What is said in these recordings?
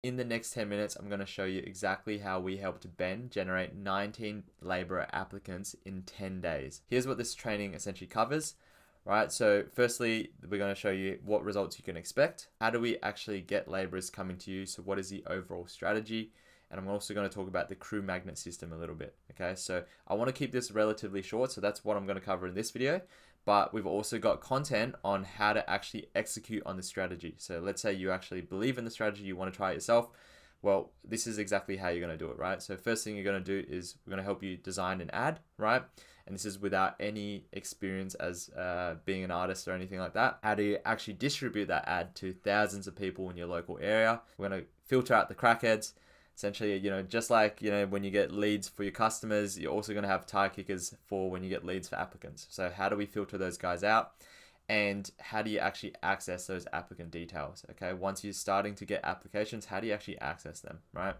In the next 10 minutes, I'm going to show you exactly how we helped Ben generate 19 laborer applicants in 10 days. Here's what this training essentially covers, right? So firstly, we're going to show you what results you can expect. How do we actually get laborers coming to you? So what is the overall strategy? And I'm also going to talk about the crew magnet system a little bit. Okay, so I want to keep this relatively short. So that's what I'm going to cover in this video. But we've also got content on how to actually execute on the strategy. So let's say you actually believe in the strategy, you want to try it yourself. Well, this is exactly how you're going to do it, right? So first thing you're going to do is we're going to help you design an ad, right? And this is without any experience as being an artist or anything like that. How do you actually distribute that ad to thousands of people in your local area? We're going to filter out the crackheads. Essentially, just like, when you get leads for your customers, you're also going to have tire kickers for when you get leads for applicants. So how do we filter those guys out? And how do you actually access those applicant details? Okay, once you're starting to get applications, how do you actually access them, right?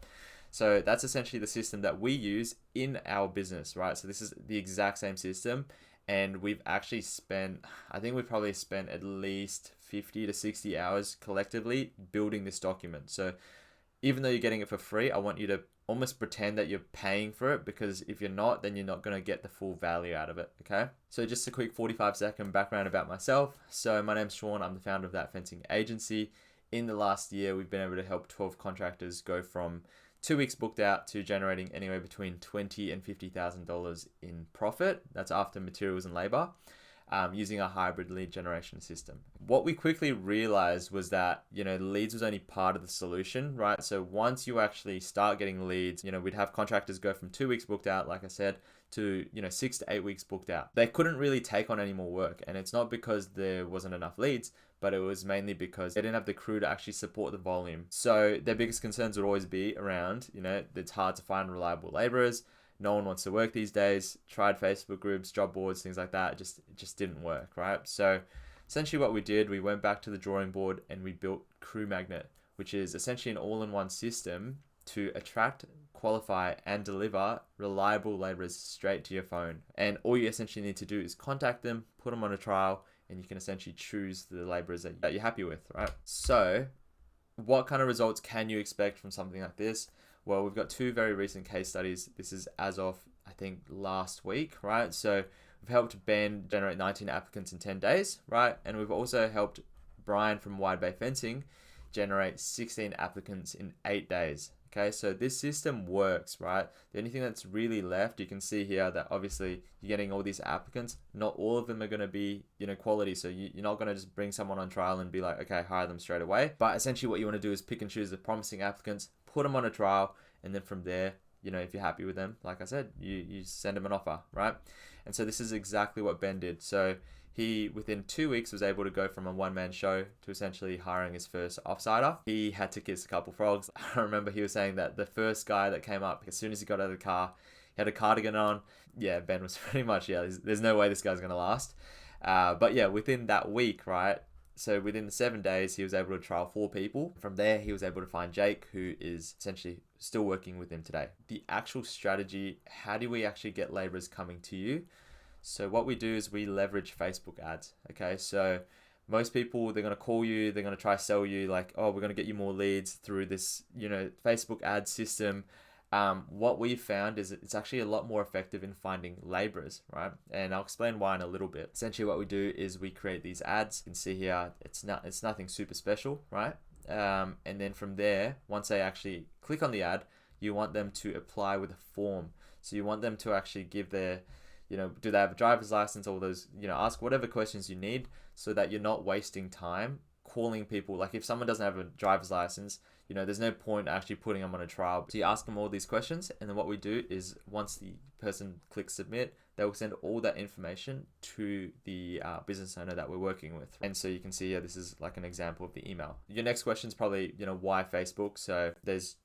So that's essentially the system that we use in our business, right? So this is the exact same system. And we've actually I think we've probably spent at least 50 to 60 hours collectively building this document. So even though you're getting it for free, I want you to almost pretend that you're paying for it, because if you're not, then you're not going to get the full value out of it, okay? So just a quick 45-second background about myself. So my name's Sean, I'm the founder of That Fencing Agency. In the last year, we've been able to help 12 contractors go from 2 weeks booked out to generating anywhere between $20,000 and $50,000 in profit. That's after materials and labor. Using a hybrid lead generation system. What we quickly realized was that, leads was only part of the solution, right? So once you actually start getting leads, we'd have contractors go from 2 weeks booked out, like I said, to, 6 to 8 weeks booked out. They couldn't really take on any more work. And it's not because there wasn't enough leads, but it was mainly because they didn't have the crew to actually support the volume. So their biggest concerns would always be around, it's hard to find reliable laborers. No one wants to work these days. Tried Facebook groups, job boards, things like that. It just didn't work, right? So essentially what we did, we went back to the drawing board and we built Crew Magnet, which is essentially an all-in-one system to attract, qualify, and deliver reliable laborers straight to your phone. And all you essentially need to do is contact them, put them on a trial, and you can essentially choose the laborers that you're happy with, right? So what kind of results can you expect from something like this? Well, we've got 2 very recent case studies. This is as of, I think, last week, right? So we've helped Ben generate 19 applicants in 10 days, right? And we've also helped Brian from Wide Bay Fencing generate 16 applicants in 8 days. Okay, so this system works, right? The only thing that's really left, you can see here that obviously you're getting all these applicants. Not all of them are going to be, quality. So you're not going to just bring someone on trial and be like, okay, hire them straight away. But essentially what you want to do is pick and choose the promising applicants, put them on a trial, and then from there, if you're happy with them, like I said, you send them an offer, right? And so this is exactly what Ben did. So he, within 2 weeks, was able to go from a one-man show to essentially hiring his first offsider. He had to kiss a couple frogs. I remember he was saying that the first guy that came up, as soon as he got out of the car, he had a cardigan on. Yeah, Ben was pretty much, there's no way this guy's going to last. But yeah, within that week, right? So within the 7 days, he was able to trial 4 people. From there, he was able to find Jake, who is essentially still working with him today. The actual strategy, how do we actually get laborers coming to you? So what we do is we leverage Facebook ads. Okay, so most people, they're going to call you, they're going to try to sell you like, oh, we're going to get you more leads through this, Facebook ad system. What we found is it's actually a lot more effective in finding laborers, right? And I'll explain why in a little bit. Essentially what we do is we create these ads. You can see here, it's nothing super special, right? And then from there, once they actually click on the ad, you want them to apply with a form. So you want them to actually give their, do they have a driver's license, all those, ask whatever questions you need so that you're not wasting time calling people. Like if someone doesn't have a driver's license, there's no point actually putting them on a trial. So you ask them all these questions, and then what we do is once the person clicks submit, they will send all that information to the business owner that we're working with. And so you can see here, this is like an example of the email. Your next question is probably, why Facebook? So there's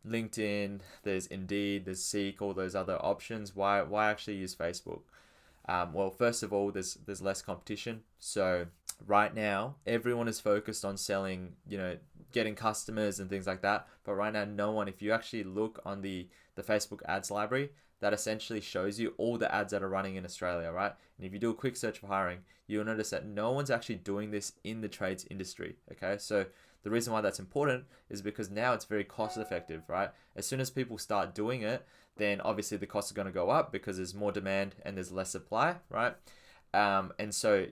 LinkedIn, there's Indeed, there's Seek, all those other options. Why actually use Facebook? Well, first of all, there's less competition. So right now, everyone is focused on selling, getting customers and things like that. But right now, no one, if you actually look on the Facebook ads library, that essentially shows you all the ads that are running in Australia, right? And if you do a quick search for hiring, you'll notice that no one's actually doing this in the trades industry, okay? So The reason why that's important is because now it's very cost effective, right? As soon as people start doing it, then obviously the cost is going to go up because there's more demand and there's less supply, right? And so,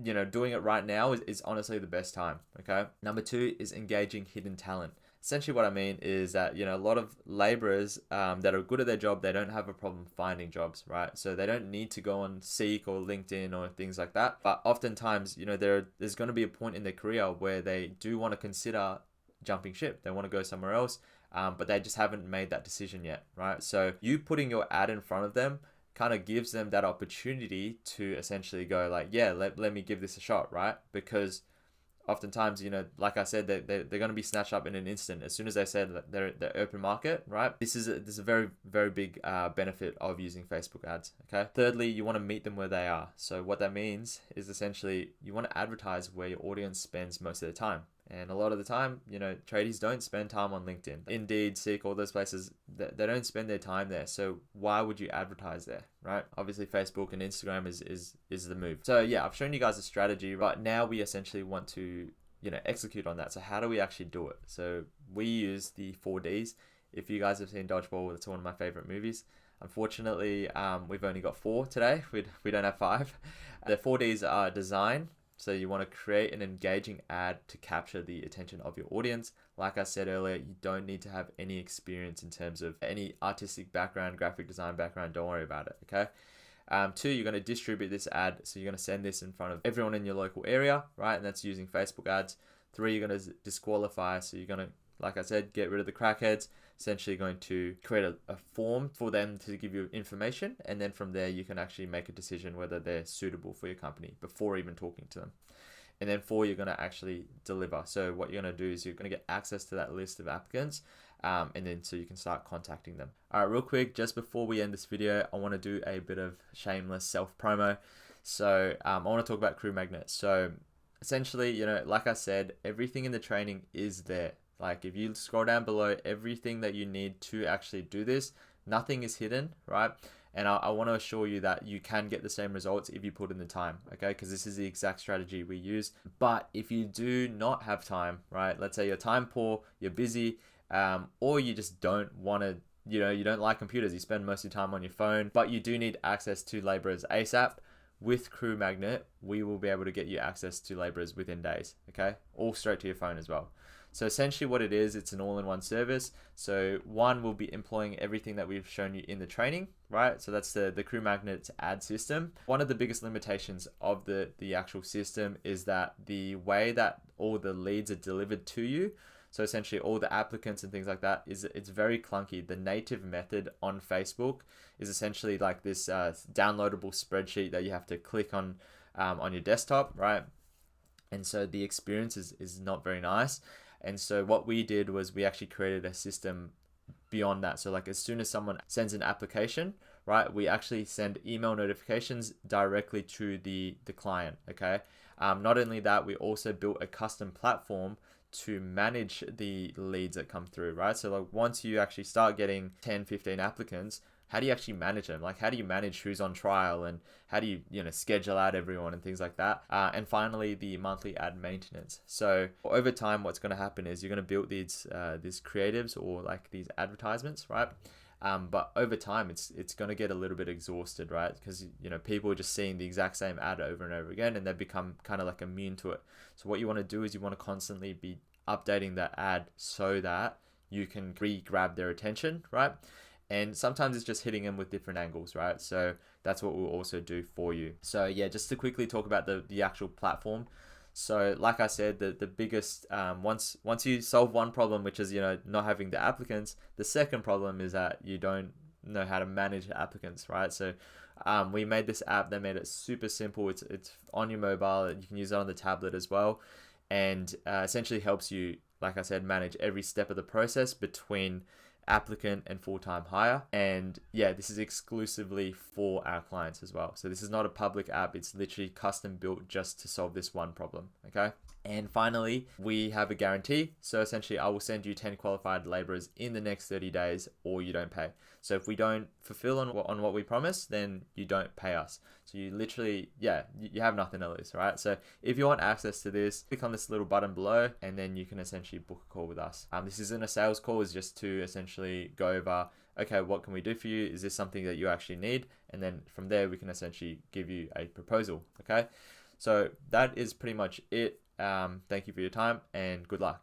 doing it right now is honestly the best time, okay? Number 2 is engaging hidden talent. Essentially what I mean is that, a lot of laborers that are good at their job, they don't have a problem finding jobs, right? So they don't need to go on Seek or LinkedIn or things like that. But oftentimes, there's going to be a point in their career where they do want to consider jumping ship. They want to go somewhere else, but they just haven't made that decision yet, right? So you putting your ad in front of them kind of gives them that opportunity to essentially go like, yeah, let me give this a shot, right? Because oftentimes, like I said, they're going to be snatched up in an instant as soon as they said that they're open market, right? This is a very, very big benefit of using Facebook ads, okay? Thirdly, you want to meet them where they are. So what that means is essentially you want to advertise where your audience spends most of their time. And a lot of the time, tradies don't spend time on LinkedIn, Indeed, Seek, all those places. They don't spend their time there. So why would you advertise there, right? Obviously, Facebook and Instagram is the move. So yeah, I've shown you guys a strategy. Right now, we essentially want to execute on that. So how do we actually do it? So we use the 4Ds. If you guys have seen Dodgeball, that's one of my favorite movies. Unfortunately, we've only got 4 today. We don't have 5. The 4Ds are design. So you want to create an engaging ad to capture the attention of your audience. Like I said earlier, you don't need to have any experience in terms of any artistic background, graphic design background. Don't worry about it, okay? 2, you're going to distribute this ad. So you're going to send this in front of everyone in your local area, right? And that's using Facebook ads. 3, you're going to disqualify. So you're going to, like I said, get rid of the crackheads. Essentially going to create a form for them to give you information, and then from there you can actually make a decision whether they're suitable for your company before even talking to them. And then 4, you're going to actually deliver. So what you're going to do is you're going to get access to that list of applicants, and then so you can start contacting them. All right, real quick, just before we end this video, I want to do a bit of shameless self-promo. So I want to talk about Crew Magnet. So essentially, like I said, everything in the training is there. Like if you scroll down below, everything that you need to actually do this, nothing is hidden, right? And I want to assure you that you can get the same results if you put in the time, okay? Because this is the exact strategy we use. But if you do not have time, right? Let's say you're time poor, you're busy, or you just don't want to, you don't like computers, you spend most of your time on your phone, but you do need access to laborers ASAP. With Crew Magnet, we will be able to get you access to laborers within days, okay? All straight to your phone as well. So essentially what it is, it's an all-in-one service. So one will be employing everything that we've shown you in the training, right? So that's the Crew Magnet ad system. One of the biggest limitations of the actual system is that the way that all the leads are delivered to you, so essentially all the applicants and things like that, it's very clunky. The native method on Facebook is essentially like this downloadable spreadsheet that you have to click on your desktop, right? And so the experience is not very nice. And so what we did was we actually created a system beyond that. So like as soon as someone sends an application, right, we actually send email notifications directly to the client, okay? Not only that, we also built a custom platform to manage the leads that come through, right? So like once you actually start getting 10, 15 applicants, how do you actually manage them? Like how do you manage who's on trial, and how do you, schedule out everyone and things like that? And finally, the monthly ad maintenance. So over time, what's going to happen is you're going to build these creatives or like these advertisements, right? But over time, it's going to get a little bit exhausted, right? Because people are just seeing the exact same ad over and over again, and they become kind of like immune to it. So what you want to do is you want to constantly be updating that ad so that you can grab their attention, right? And sometimes it's just hitting them with different angles, right? So that's what we'll also do for you. So yeah, just to quickly talk about the actual platform. So like I said, the biggest, once you solve one problem, which is, not having the applicants, the second problem is that you don't know how to manage applicants, right? So we made this app that made it super simple. It's on your mobile. You can use it on the tablet as well. And essentially helps you, like I said, manage every step of the process between applicant and full-time hire. And yeah, this is exclusively for our clients as well. So this is not a public app. It's literally custom built just to solve this one problem, okay? And finally, we have a guarantee. So essentially, I will send you 10 qualified laborers in the next 30 days, or you don't pay. So if we don't fulfill on what we promise, then you don't pay us. So you literally, yeah, you have nothing to lose, right? So if you want access to this, click on this little button below, and then you can essentially book a call with us. This isn't a sales call, it's just to essentially go over, okay, what can we do for you? Is this something that you actually need? And then from there, we can essentially give you a proposal, okay? So that is pretty much it. Thank you for your time and good luck.